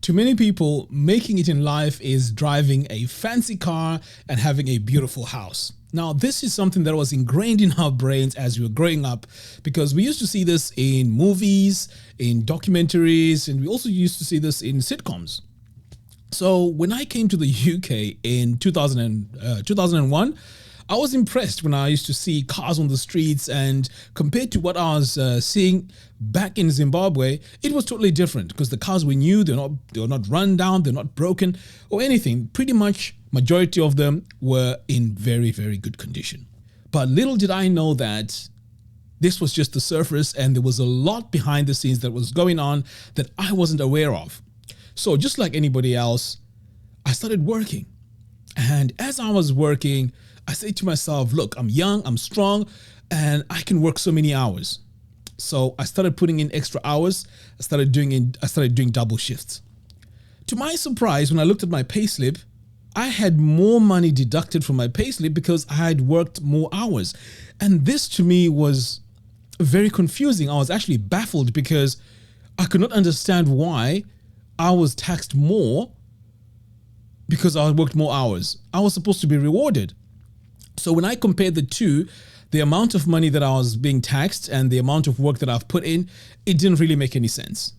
To many people, making it in life is driving a fancy car and having a beautiful house. Now, this is something that was ingrained in our brains as we were growing up because we used to see this in movies, in documentaries, and we also used to see this in sitcoms. So when I came to the UK in 2001, I was impressed when I used to see cars on the streets, and compared to what I was seeing back in Zimbabwe, it was totally different because the cars were new, they're not run down, they're not broken or anything. Pretty much majority of them were in very, very good condition. But little did I know that this was just the surface and there was a lot behind the scenes that was going on that I wasn't aware of. So just like anybody else, I started working. And as I was working, I said to myself, look, I'm young, I'm strong, and I can work so many hours. So I started putting in extra hours. I started doing double shifts. To my surprise, when I looked at my payslip, I had more money deducted from my payslip because I had worked more hours. And this to me was very confusing. I was actually baffled because I could not understand why I was taxed more because I worked more hours. I was supposed to be rewarded. So when I compared the two, the amount of money that I was being taxed and the amount of work that I've put in, it didn't really make any sense.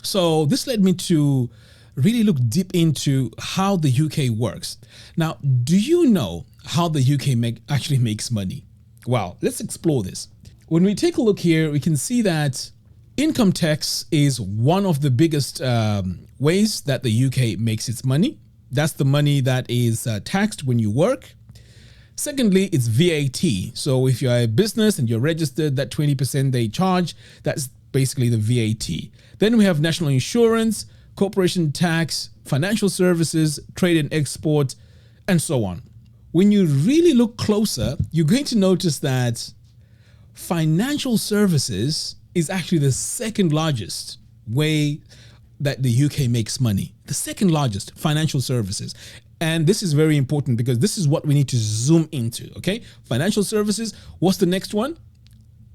So this led me to really look deep into how the UK works. Now, do you know how the UK actually makes money? Well, let's explore this. When we take a look here, we can see that income tax is one of the biggest ways that the UK makes its money. That's the money that is taxed when you work. Secondly, it's VAT. So if you're a business and you're registered, that 20% they charge, that's basically the VAT. Then we have national insurance, corporation tax, financial services, trade and export, and so on. When you really look closer, you're going to notice that financial services is actually the second largest way that the UK makes money. The second largest, financial services. And this is very important because this is what we need to zoom into, okay? Financial services. What's the next one?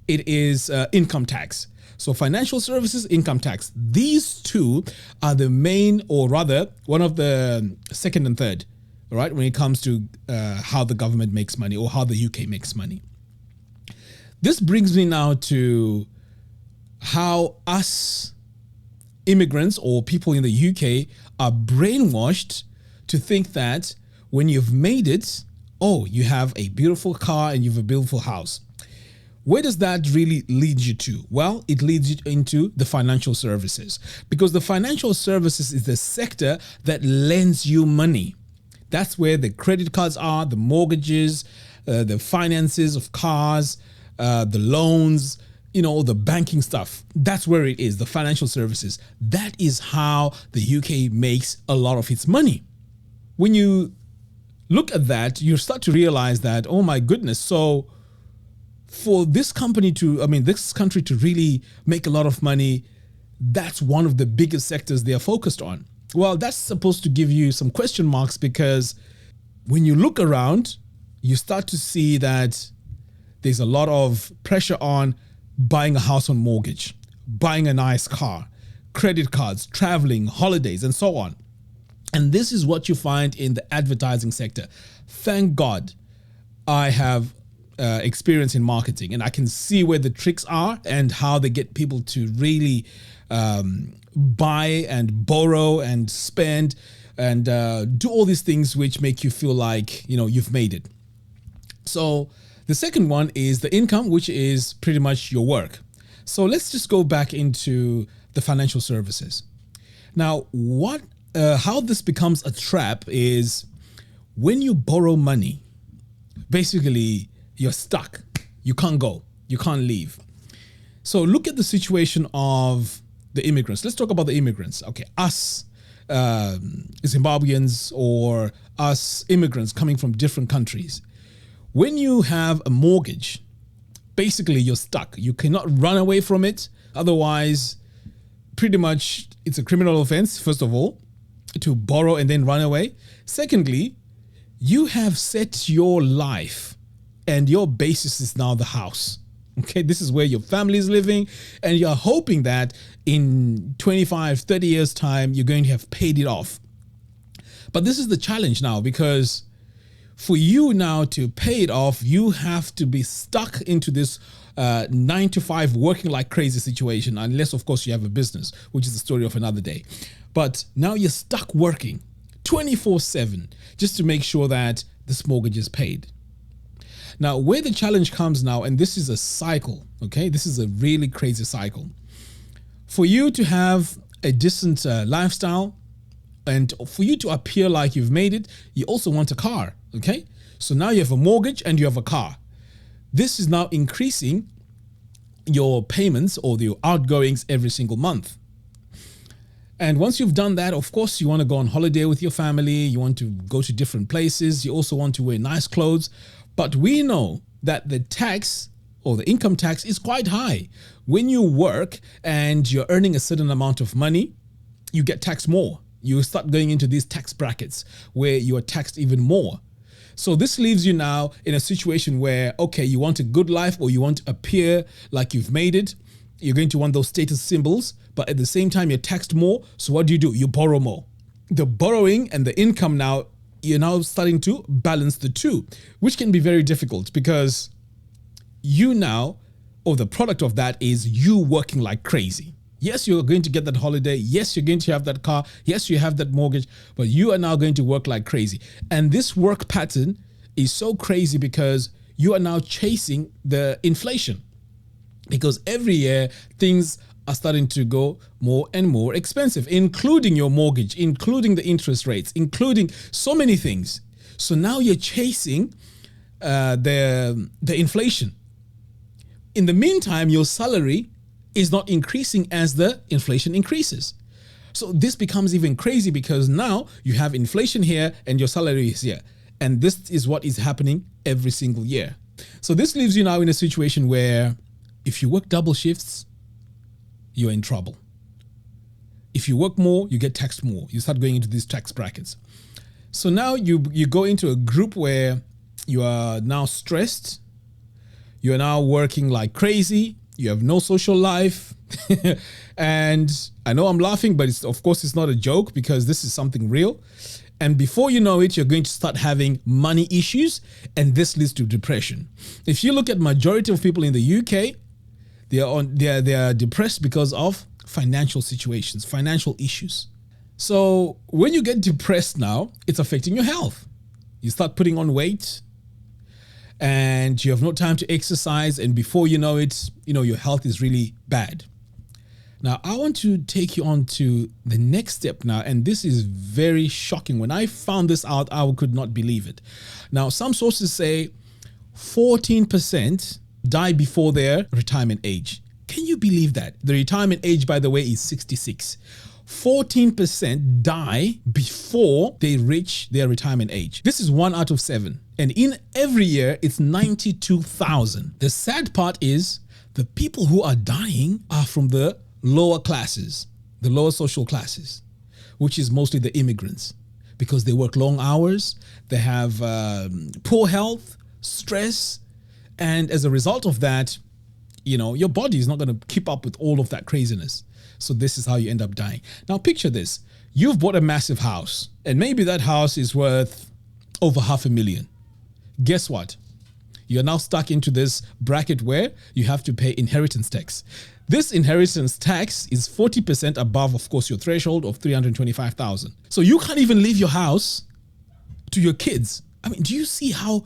It is income tax. So financial services, income tax. These two are the main, or rather, one of the second and third, all right, when it comes to how the government makes money or how the UK makes money. This brings me now to how us immigrants or people in the UK are brainwashed to think that when you've made it, oh, you have a beautiful car and you have a beautiful house. Where does that really lead you to? Well, it leads you into the financial services, because the financial services is the sector that lends you money. That's where the credit cards are, the mortgages, the finances of cars, the loans, the banking stuff. That's where it is, the financial services. That is how the UK makes a lot of its money. When you look at that, you start to realize that, oh my goodness, so for this country to really make a lot of money, that's one of the biggest sectors they are focused on. Well, that's supposed to give you some question marks, because when you look around, you start to see that there's a lot of pressure on buying a house on mortgage, buying a nice car, credit cards, traveling, holidays, and so on. And this is what you find in the advertising sector. Thank God I have experience in marketing, and I can see where the tricks are and how they get people to really buy and borrow and spend and do all these things which make you feel like, you've made it. So the second one is the income, which is pretty much your work. So let's just go back into the financial services. Now, how this becomes a trap is when you borrow money, basically you're stuck. You can't go. You can't leave. So look at the situation of the immigrants. Let's talk about the immigrants. Okay, us Zimbabweans or us immigrants coming from different countries. When you have a mortgage, basically you're stuck. You cannot run away from it. Otherwise, pretty much it's a criminal offense, first of all, to borrow and then run away. Secondly, you have set your life and your basis is now the house. Okay, this is where your family is living, and you're hoping that in 25, 30 years' time, you're going to have paid it off. But this is the challenge now, because for you now to pay it off, you have to be stuck into this 9 to 5 working like crazy situation, unless, of course, you have a business, which is the story of another day. But now you're stuck working 24/7 just to make sure that this mortgage is paid. Now, where the challenge comes now, and this is a cycle, okay? This is a really crazy cycle. For you to have a decent lifestyle and for you to appear like you've made it, you also want a car, okay? So now you have a mortgage and you have a car. This is now increasing your payments or your outgoings every single month. And once you've done that, of course, you want to go on holiday with your family. You want to go to different places. You also want to wear nice clothes. But we know that the tax or the income tax is quite high. When you work and you're earning a certain amount of money, you get taxed more. You start going into these tax brackets where you are taxed even more. So this leaves you now in a situation where, okay, you want a good life or you want to appear like you've made it. You're going to want those status symbols, but at the same time, you're taxed more. So what do? You borrow more. The borrowing and the income now, you're now starting to balance the two, which can be very difficult because you now, or the product of that is you working like crazy. Yes, you're going to get that holiday. Yes, you're going to have that car. Yes, you have that mortgage, but you are now going to work like crazy. And this work pattern is so crazy because you are now chasing the inflation, because every year things are starting to go more and more expensive, including your mortgage, including the interest rates, including so many things. So now you're chasing the inflation. In the meantime, your salary is not increasing as the inflation increases. So this becomes even crazy because now you have inflation here and your salary is here. And this is what is happening every single year. So this leaves you now in a situation where if you work double shifts, you're in trouble. If you work more, you get taxed more. You start going into these tax brackets. So now you go into a group where you are now stressed. You are now working like crazy. You have no social life. And I know I'm laughing, but of course it's not a joke because this is something real. And before you know it, you're going to start having money issues, and this leads to depression. If you look at majority of people in the UK, they are depressed because of financial situations, financial issues. So when you get depressed now, it's affecting your health. You start putting on weight and you have no time to exercise. And before you know it, your health is really bad. Now, I want to take you on to the next step now. And this is very shocking. When I found this out, I could not believe it. Now, some sources say 14% die before their retirement age. Can you believe that? The retirement age, by the way, is 66. 14% die before they reach their retirement age. This is 1 out of 7. And in every year, it's 92,000. The sad part is the people who are dying are from the lower classes, the lower social classes, which is mostly the immigrants, because they work long hours, they have poor health, stress, and as a result of that, your body is not going to keep up with all of that craziness. So this is how you end up dying. Now picture this. You've bought a massive house and maybe that house is worth over $500,000. Guess what? You're now stuck into this bracket where you have to pay inheritance tax. This inheritance tax is 40% above, of course, your threshold of $325,000. So you can't even leave your house to your kids. I mean, do you see how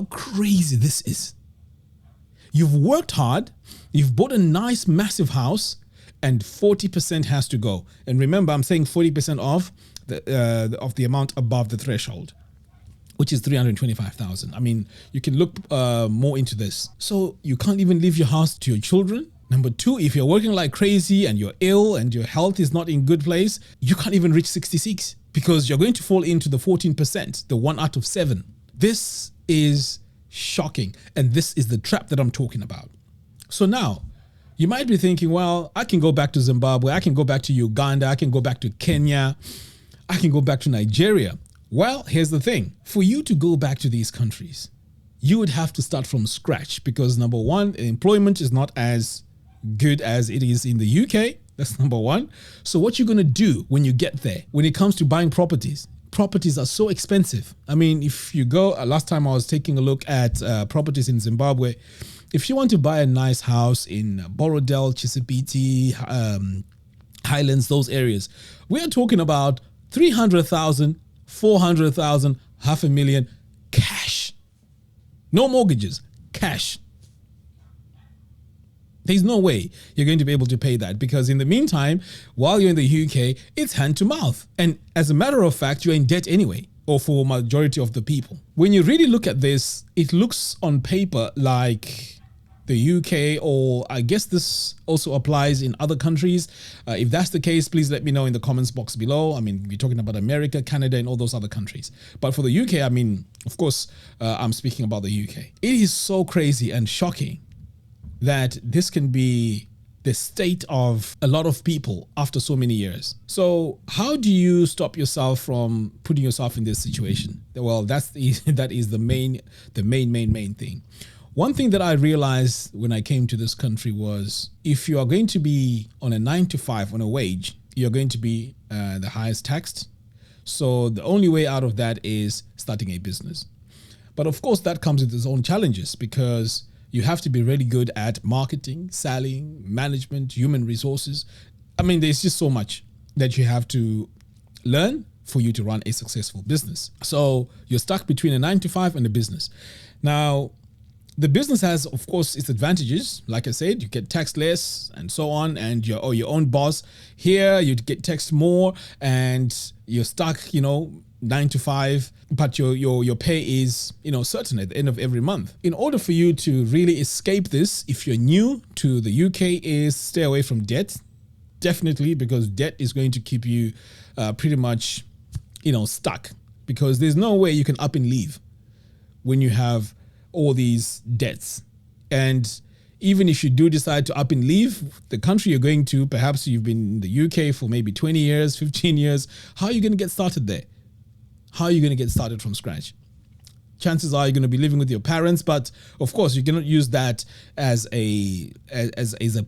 crazy this is? You've worked hard, you've bought a nice, massive house, and 40% has to go. And remember, I'm saying 40% of the amount above the threshold, which is $325,000. I mean, you can look more into this. So you can't even leave your house to your children. Number 2, if you're working like crazy and you're ill and your health is not in good place, you can't even reach 66 because you're going to fall into the 14%, the 1 out of 7. This is shocking. And this is the trap that I'm talking about. So now you might be thinking, well, I can go back to Zimbabwe. I can go back to Uganda. I can go back to Kenya. I can go back to Nigeria. Well, here's the thing. For you to go back to these countries, you would have to start from scratch because number one, employment is not as good as it is in the UK. That's number one. So what you're going to do when you get there, when it comes to buying properties, properties are so expensive. I mean, if you go, last time I was taking a look at properties in Zimbabwe, if you want to buy a nice house in Borodale, Chisipiti, Highlands, those areas, we are talking about 300,000, 400,000, 500,000 cash. No mortgages, cash. There's no way you're going to be able to pay that because in the meantime, while you're in the UK, it's hand to mouth. And as a matter of fact, you're in debt anyway, or for majority of the people. When you really look at this, it looks on paper like the UK, or I guess this also applies in other countries. If that's the case, please let me know in the comments box below. I mean, we're talking about America, Canada, and all those other countries. But for the UK, I mean, of course, I'm speaking about the UK. It is so crazy and shocking that this can be the state of a lot of people after so many years. So how do you stop yourself from putting yourself in this situation? Well, that is the main thing. One thing that I realized when I came to this country was if you are going to be on a 9 to 5 on a wage, you're going to be the highest taxed. So the only way out of that is starting a business. But of course, that comes with its own challenges because you have to be really good at marketing, selling, management, human resources. I mean, there's just so much that you have to learn for you to run a successful business. So you're stuck between a 9 to 5 and a business. Now, the business has, of course, its advantages. Like I said, you get taxed less and so on, and you're your own boss. Here, you get taxed more and you're stuck, 9 to 5, but your pay is, certain at the end of every month. In order for you to really escape this, if you're new to the UK, is stay away from debt. Definitely, because debt is going to keep you pretty much, stuck because there's no way you can up and leave when you have all these debts. And even if you do decide to up and leave the country you're going to, perhaps you've been in the UK for maybe 20 years, 15 years, how are you going to get started there? How are you going to get started from scratch? Chances are you're going to be living with your parents, but of course you cannot use that as a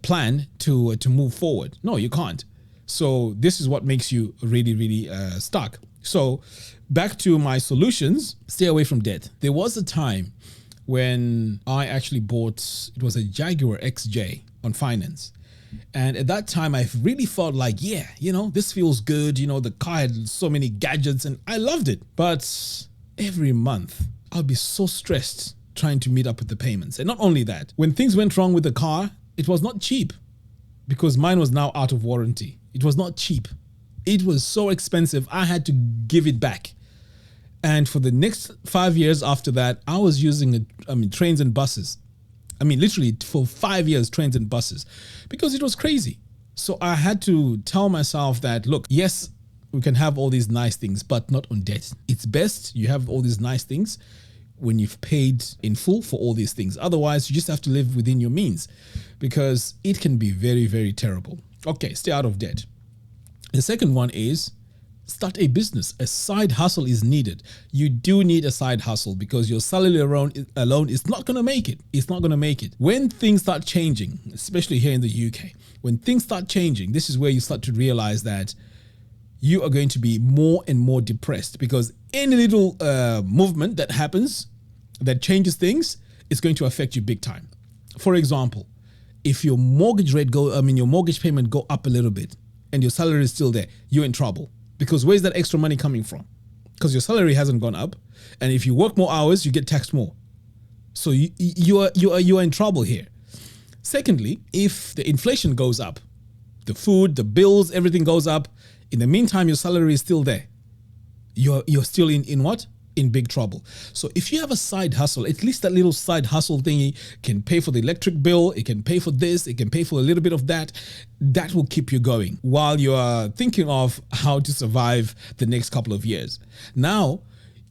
plan to move forward. No, you can't. So this is what makes you really, really stuck. So back to my solutions, stay away from debt. There was a time when I actually bought, it was a Jaguar XJ on finance. And at that time, I really felt like, yeah, this feels good. The car had so many gadgets and I loved it. But every month, I'll be so stressed trying to meet up with the payments. And not only that, when things went wrong with the car, it was not cheap because mine was now out of warranty. It was not cheap. It was so expensive. I had to give it back. And for the next 5 years after that, I was using trains and buses. Literally for 5 years, trains and buses, because it was crazy. So I had to tell myself that, look, yes, we can have all these nice things, but not on debt. It's best you have all these nice things when you've paid in full for all these things. Otherwise, you just have to live within your means because it can be very, very terrible. Okay, stay out of debt. The second one is start a business. A side hustle is needed. You do need a side hustle because your salary alone is not going to make it. It's not going to make it. When things start changing, especially here in the UK, when things start changing, this is where you start to realize that you are going to be more and more depressed because any little movement that happens that changes things is going to affect you big time. For example, if your mortgage your mortgage payment go up a little bit and your salary is still there, you're in trouble. Because where's that extra money coming from? Because your salary hasn't gone up. And if you work more hours, you get taxed more. So you are in trouble here. Secondly, if the inflation goes up, the food, the bills, everything goes up. In the meantime, your salary is still there. You're still in what? In big trouble. So if you have a side hustle, at least that little side hustle thingy can pay for the electric bill, it can pay for this, it can pay for a little bit of that. That will keep you going while you are thinking of how to survive the next couple of years. Now,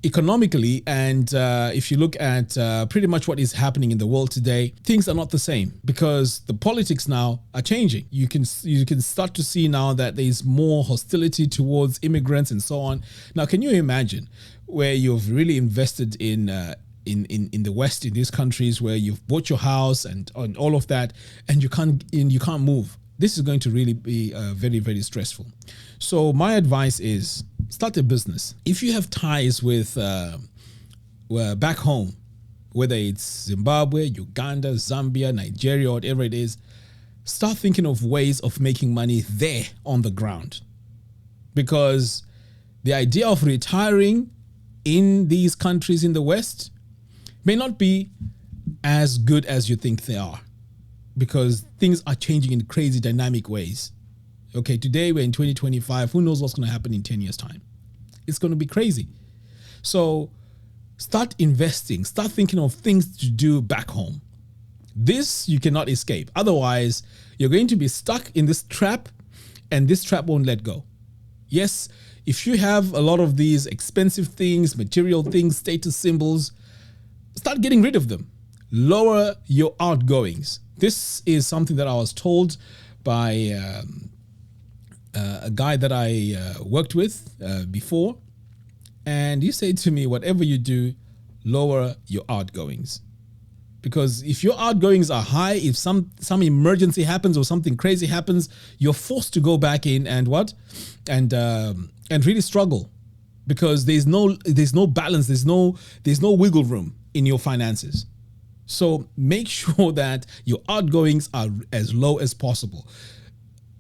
economically, and if you look at pretty much what is happening in the world today, things are not the same because the politics now are changing. You can start to see now that there is more hostility towards immigrants and so on. Now, can you imagine where you've really invested in in the West, in these countries where you've bought your house and all of that, and you can't move. This is going to really be very, very stressful. So my advice is start a business. If you have ties with back home, whether it's Zimbabwe, Uganda, Zambia, Nigeria, whatever it is, start thinking of ways of making money there on the ground. Because the idea of retiring in these countries in the West may not be as good as you think they are, because things are changing in crazy dynamic ways. Okay, today we're in 2025. Who knows what's going to happen in 10 years' time? It's going to be crazy. So start investing. Start thinking of things to do back home. This you cannot escape. Otherwise, you're going to be stuck in this trap, and this trap won't let go. Yes, if you have a lot of these expensive things, material things, status symbols, start getting rid of them. Lower your outgoings. This is something that I was told by a guy that I worked with before. And he said to me, whatever you do, lower your outgoings. Because if your outgoings are high, if some emergency happens or something crazy happens, you're forced to go back in and really struggle, because there's no balance, there's no wiggle room in your finances. So make sure that your outgoings are as low as possible.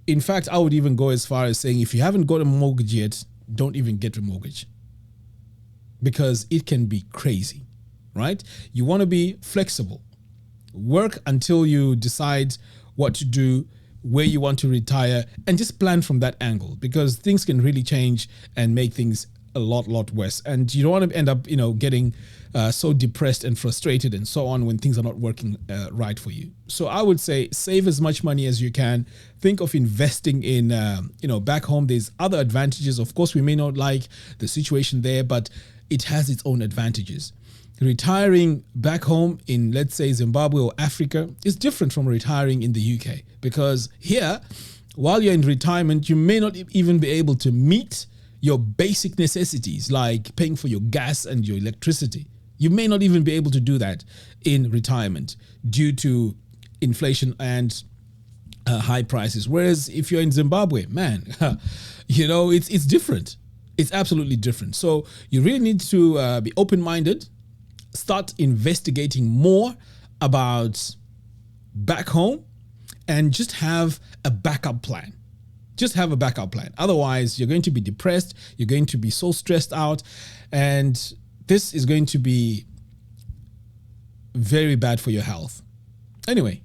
In fact, I would even go as far as saying, if you haven't got a mortgage yet, don't even get a mortgage, because it can be crazy, right? You want to be flexible. Work until you decide what to do, where you want to retire, and just plan from that angle, because things can really change and make things a lot worse. And you don't want to end up, getting so depressed and frustrated and so on when things are not working right for you. So I would say save as much money as you can. Think of investing in, back home. There's other advantages. Of course, we may not like the situation there, but it has its own advantages. Retiring back home in, let's say, Zimbabwe or Africa is different from retiring in the UK, because here, while you're in retirement, you may not even be able to meet your basic necessities like paying for your gas and your electricity. You may not even be able to do that in retirement due to inflation and high prices. Whereas if you're in Zimbabwe, man, it's different. It's absolutely different. So you really need to be open-minded. Start investigating more about back home, and just have a backup plan. Just have a backup plan. Otherwise, you're going to be depressed. You're going to be so stressed out. And this is going to be very bad for your health. Anyway,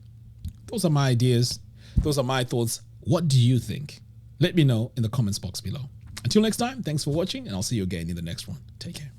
those are my ideas. Those are my thoughts. What do you think? Let me know in the comments box below. Until next time, thanks for watching, and I'll see you again in the next one. Take care.